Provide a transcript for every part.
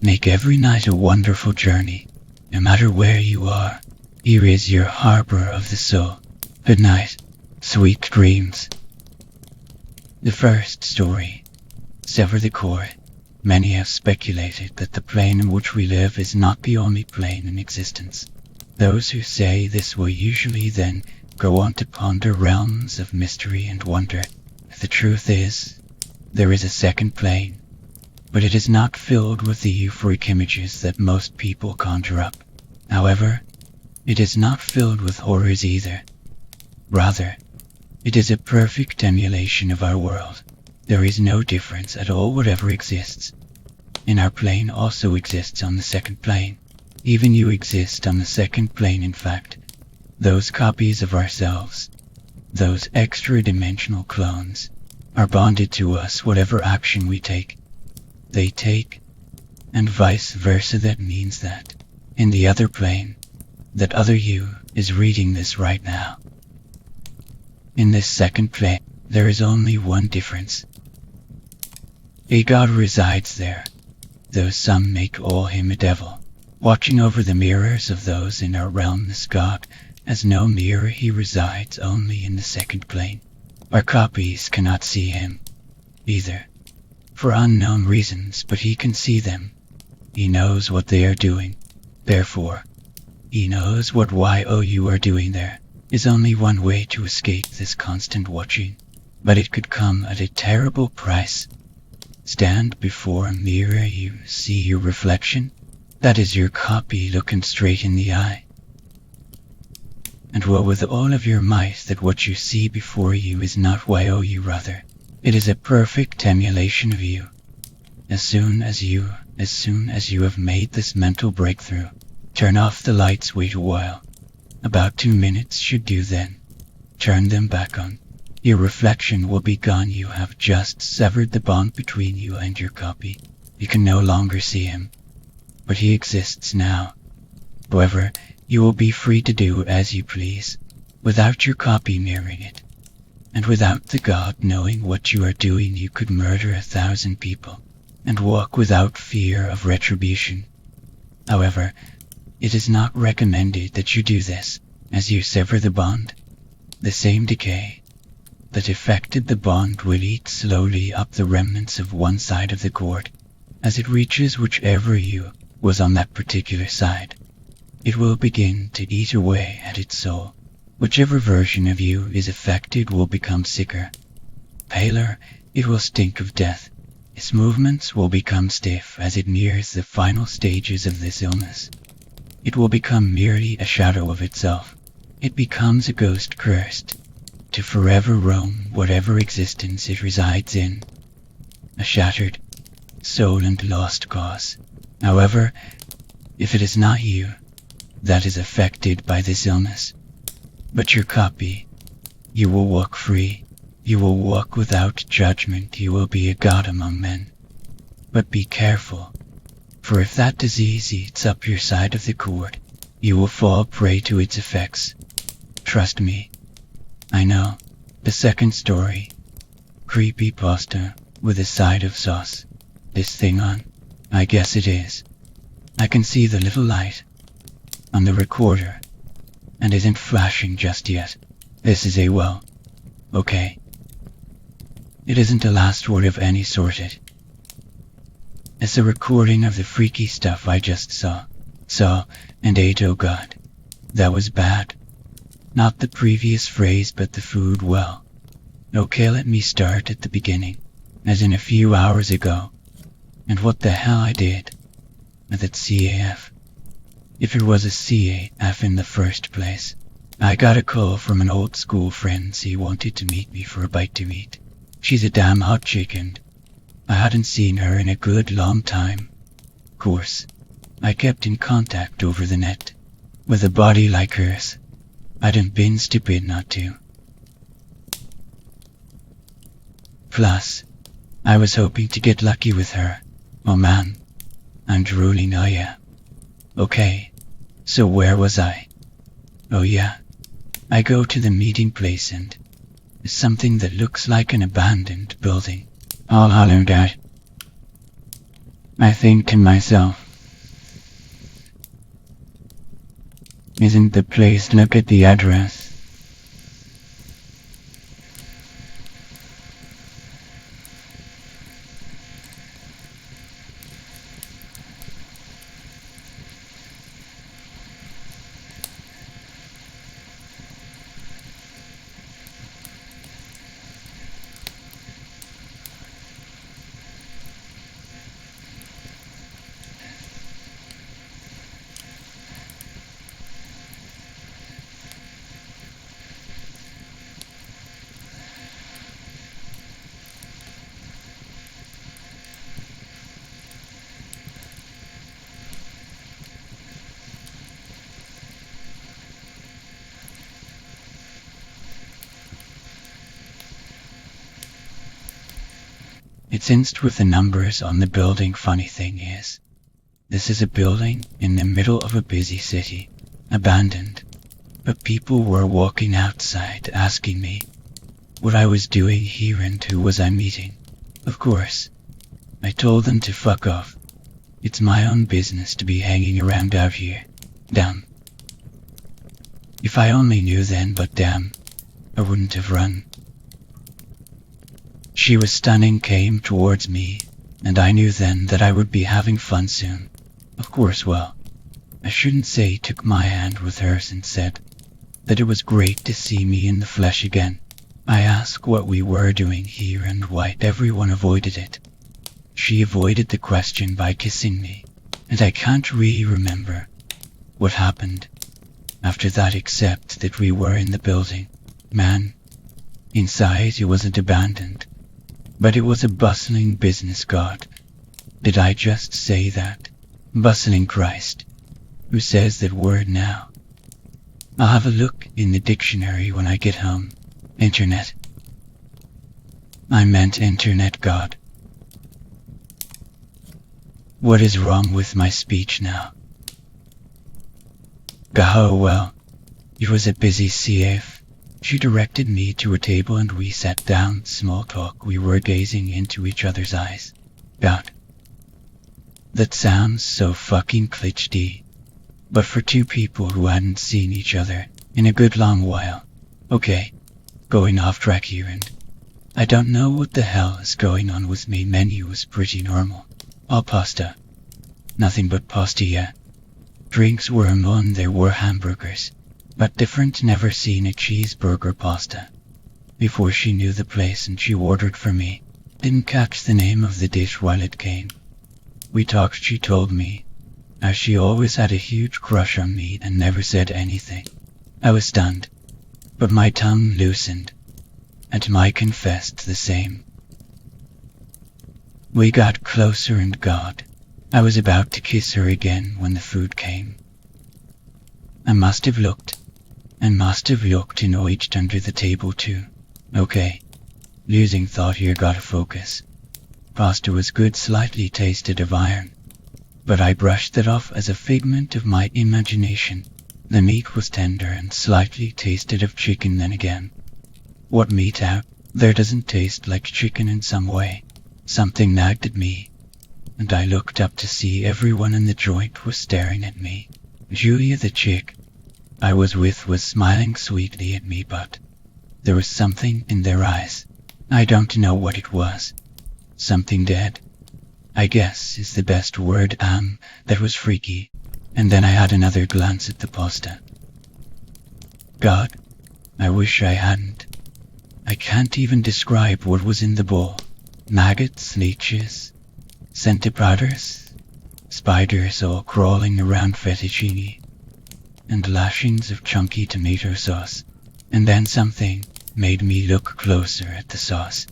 Make every night a wonderful journey, no matter where you are. Here is your harbor of the soul. Good night, sweet dreams. The first story. Sever the cord. Many have speculated that the plane in which we live is not the only plane in existence. Those who say this will usually then go on to ponder realms of mystery and wonder. The truth is, there is a second plane, but it is not filled with the euphoric images that most people conjure up. However, it is not filled with horrors either. Rather, it is a perfect emulation of our world. There is no difference at all whatever exists. In our plane also exists on the second plane. Even you exist on the second plane, in fact. Those copies of ourselves, those extra-dimensional clones, are bonded to us whatever action we take. They take, and vice versa. That means that, in the other plane, that other you is reading this right now. In this second plane, there is only one difference. A god resides there, though some may call him a devil. Watching over the mirrors of those in our realm, this god has no mirror. He resides only in the second plane. Our copies cannot see him, either, for unknown reasons, but he can see them. He knows what they are doing. Therefore, he knows what you are doing. There is only one way to escape this constant watching, but it could come at a terrible price. Stand before a mirror, you see your reflection. That is your copy looking straight in the eye. And will with all of your might that what you see before you is not you, rather. It is a perfect emulation of you. As soon as you have made this mental breakthrough, turn off the lights, wait a while. About 2 minutes should do then. Turn them back on. Your reflection will be gone. You have just severed the bond between you and your copy. You can no longer see him, but he exists now. However, you will be free to do as you please, without your copy mirroring it. And without the god knowing what you are doing, you could murder 1,000 people, and walk without fear of retribution. However, it is not recommended that you do this, as you sever the bond. The same decay that affected the bond will eat slowly up the remnants of one side of the cord, as it reaches whichever you was on that particular side. It will begin to eat away at its soul. Whichever version of you is affected will become sicker, paler. It will stink of death. Its movements will become stiff as it nears the final stages of this illness. It will become merely a shadow of itself. It becomes a ghost cursed to forever roam whatever existence it resides in. A shattered soul and lost cause. However, if it is not you that is affected by this illness, but your copy, you will walk free. You will walk without judgment. You will be a god among men. But be careful, for if that disease eats up your side of the cord, you will fall prey to its effects. Trust me. I know. The second story. Creepy pasta with a side of sauce. This thing on? I guess it is. I can see the little light on the recorder, and isn't flashing just yet. This is okay. It isn't a last word of any sort. It's a recording of the freaky stuff I just saw and ate. Oh God, that was bad. Not the previous phrase, but the food. Well, okay, let me start at the beginning, as in a few hours ago, and what the hell I did. That CAF. If it was a CAF in the first place. I got a call from an old school friend. She wanted to meet me for a bite to eat. She's a damn hot chick, and I hadn't seen her in a good long time. Of course, I kept in contact over the net. With a body like hers, I'd have been stupid not to. Plus, I was hoping to get lucky with her. Oh man, I'm drooling. Oh yeah. Okay, so where was I? Oh yeah, I go to the meeting place and there's something that looks like an abandoned building. All hollowed out. I think to myself, isn't the place, look at the address. It's inced with the numbers on the building. Funny thing is, this is a building in the middle of a busy city, abandoned, but people were walking outside asking me what I was doing here and who was I meeting. Of course, I told them to fuck off. It's my own business to be hanging around out here. Damn. If I only knew then, but damn, I wouldn't have run. She was stunning, came towards me, and I knew then that I would be having fun soon. Of course, well, I shouldn't say took my hand with hers and said that it was great to see me in the flesh again. I asked what we were doing here and why everyone avoided it. She avoided the question by kissing me, and I can't really remember what happened after that except that we were in the building. Man, inside it wasn't abandoned, but it was a bustling business. God, did I just say that? Bustling Christ. Who says that word now? I'll have a look in the dictionary when I get home. Internet. I meant internet, God. What is wrong with my speech now? Oh well, it was a busy CF. She directed me to a table and we sat down. Small talk, we were gazing into each other's eyes. God. That sounds so fucking cliché. But for two people who hadn't seen each other in a good long while. Okay, going off track here, and I don't know what the hell is going on with me. Menu was pretty normal. All pasta. Nothing but pasta, yeah. Drinks were and there were hamburgers. But different, never seen a cheeseburger pasta before. She knew the place and she ordered for me. Didn't catch the name of the dish while it came. We talked, she told me how she always had a huge crush on me and never said anything. I was stunned, but my tongue loosened, and Mike confessed the same. We got closer and God, I was about to kiss her again when the food came. I must have looked annoyed under the table too. Okay, losing thought here, gotta focus. Pasta was good, slightly tasted of iron, but I brushed that off as a figment of my imagination. The meat was tender and slightly tasted of chicken. Then again, what meat out there doesn't taste like chicken in some way? Something nagged at me, and I looked up to see everyone in the joint was staring at me. Julia, the chick I was with, was smiling sweetly at me, but there was something in their eyes. I don't know what it was. Something dead, I guess, is the best word. That was freaky. And then I had another glance at the pasta. God, I wish I hadn't. I can't even describe what was in the bowl. Maggots, leeches, centipedes, spiders all crawling around fettuccine, and lashings of chunky tomato sauce. And then something made me look closer at the sauce.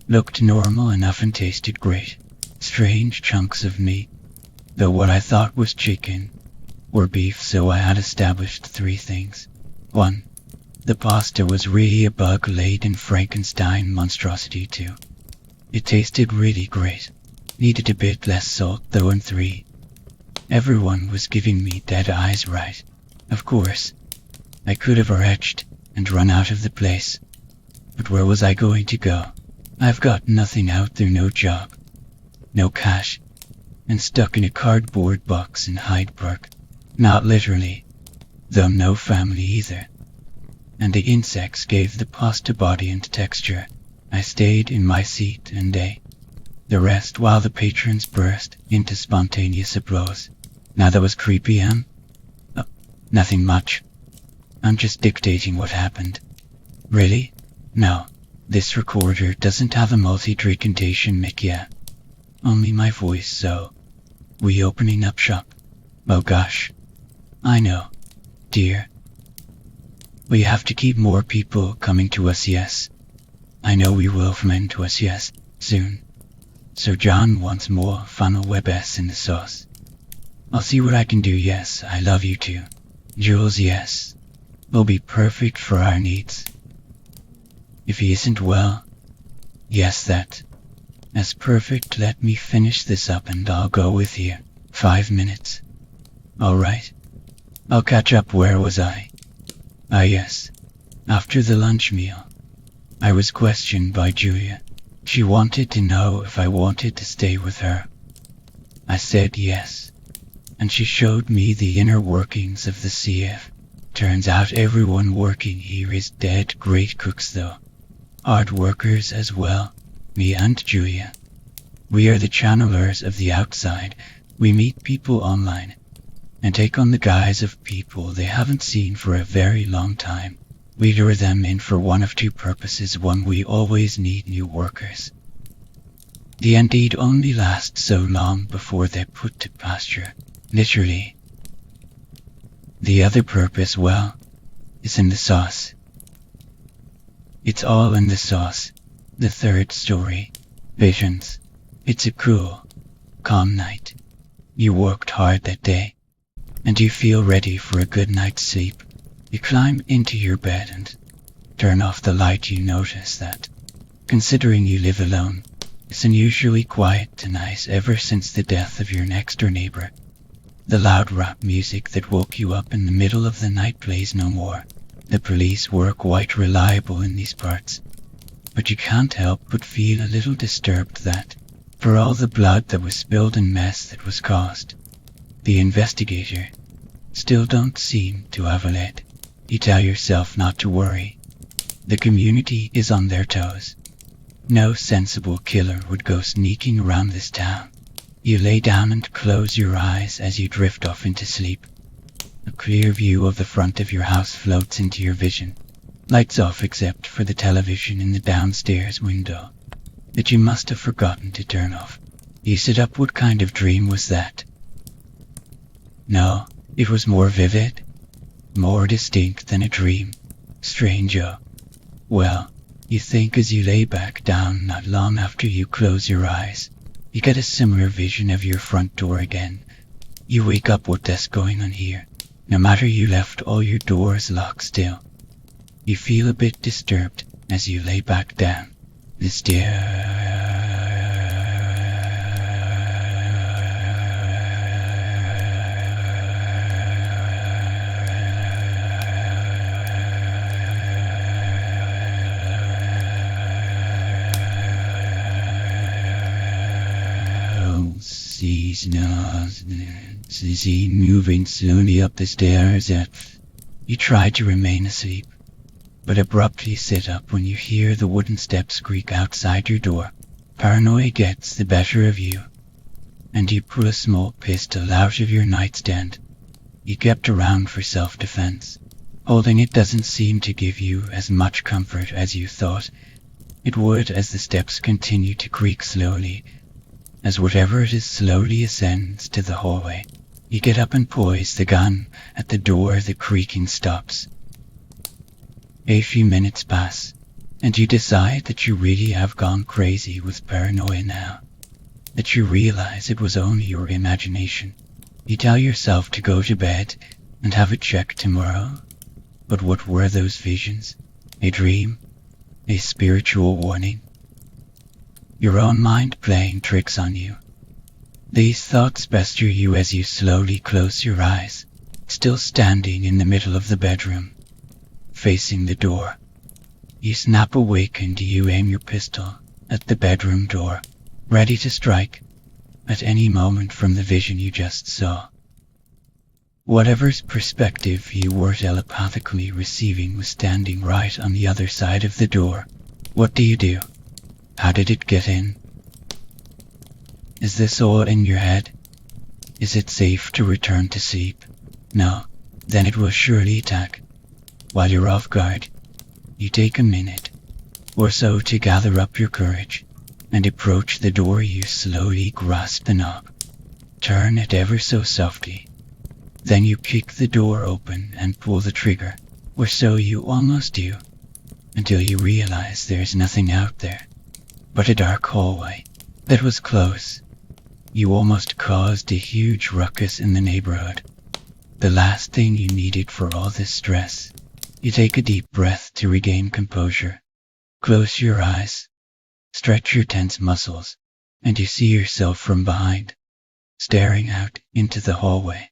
Looked normal enough and tasted great. Strange chunks of meat, though what I thought was chicken or beef, so I had established three things. 1. The pasta was really a bug-laden Frankenstein monstrosity. 2. It tasted really great. Needed a bit less salt though. And 3. Everyone was giving me dead eyes. Right. Of course, I could have retched and run out of the place. But where was I going to go? I've got nothing out there, no job, no cash, and stuck in a cardboard box in Hyde Park. Not literally, though no family either. And the insects gave the pasta body and texture. I stayed in my seat and ate the rest while the patrons burst into spontaneous applause. Now that was creepy, Oh, nothing much. I'm just dictating what happened. Really? No. This recorder doesn't have a multi-decantation mic yet. Only my voice, so... We opening up shop? Oh gosh. I know, dear. We have to keep more people coming to us, yes. I know we will come into us, yes, soon. So John wants more funnel web-s in the sauce. I'll see what I can do, yes, I love you too. Jules, yes. Will be perfect for our needs. If he isn't well, yes, that. That's perfect, let me finish this up and I'll go with you. 5 minutes. Alright. I'll catch up, where was I? Ah yes. After the lunch meal, I was questioned by Julia. She wanted to know if I wanted to stay with her. I said yes, and she showed me the inner workings of the CF. Turns out everyone working here is dead great cooks though. Hard workers as well, me and Julia. We are the channelers of the outside. We meet people online and take on the guise of people they haven't seen for a very long time. We lure them in for one of two purposes. One, we always need new workers. The indeed only last so long before they're put to pasture, literally. The other purpose, well, is in the sauce. It's all in the sauce. The third story, visions. It's a cool, calm night. You worked hard that day, and you feel ready for a good night's sleep. You climb into your bed and turn off the light. You notice that, considering you live alone, it's unusually quiet tonight ever since the death of your next-door neighbor. The loud rap music that woke you up in the middle of the night plays no more. The police were quite reliable in these parts, but you can't help but feel a little disturbed that, for all the blood that was spilled and mess that was caused, the investigator still don't seem to have a lead. You tell yourself not to worry. The community is on their toes. No sensible killer would go sneaking around this town. You lay down and close your eyes as you drift off into sleep. A clear view of the front of your house floats into your vision. Lights off except for the television in the downstairs window that you must have forgotten to turn off. You sit up. What kind of dream was that? No, it was more vivid, more distinct than a dream. Strange, oh. Well, you think as you lay back down not long after you close your eyes, you get a similar vision of your front door again. You wake up. What's going on here? No matter you left all your doors locked still. You feel a bit disturbed as you lay back down. The See moving slowly up the stairs. You try to remain asleep, but abruptly sit up when you hear the wooden steps creak outside your door. Paranoia gets the better of you, and you pull a small pistol out of your nightstand. You kept around for self-defense. Holding it doesn't seem to give you as much comfort as you thought it would as the steps continue to creak slowly, as whatever it is slowly ascends to the hallway. You get up and poise the gun at the door. The creaking stops. A few minutes pass, and you decide that you really have gone crazy with paranoia now, that you realize it was only your imagination. You tell yourself to go to bed and have it checked tomorrow. But what were those visions? A dream? A spiritual warning? Your own mind playing tricks on you. These thoughts pester you as you slowly close your eyes, still standing in the middle of the bedroom, facing the door. You snap awake and you aim your pistol at the bedroom door, ready to strike. at any moment from the vision you just saw. Whatever's perspective you were telepathically receiving was standing right on the other side of the door. What do you do? How did it get in? Is this all in your head? Is it safe to return to sleep? No, then it will surely attack. While you're off guard, you take a minute or so to gather up your courage and approach the door. You slowly grasp the knob, turn it ever so softly. Then you kick the door open and pull the trigger, or so you almost do, until you realize there's nothing out there but a dark hallway that was close. You almost caused a huge ruckus in the neighborhood. The last thing you needed for all this stress. You take a deep breath to regain composure. Close your eyes, stretch your tense muscles, and you see yourself from behind, staring out into the hallway.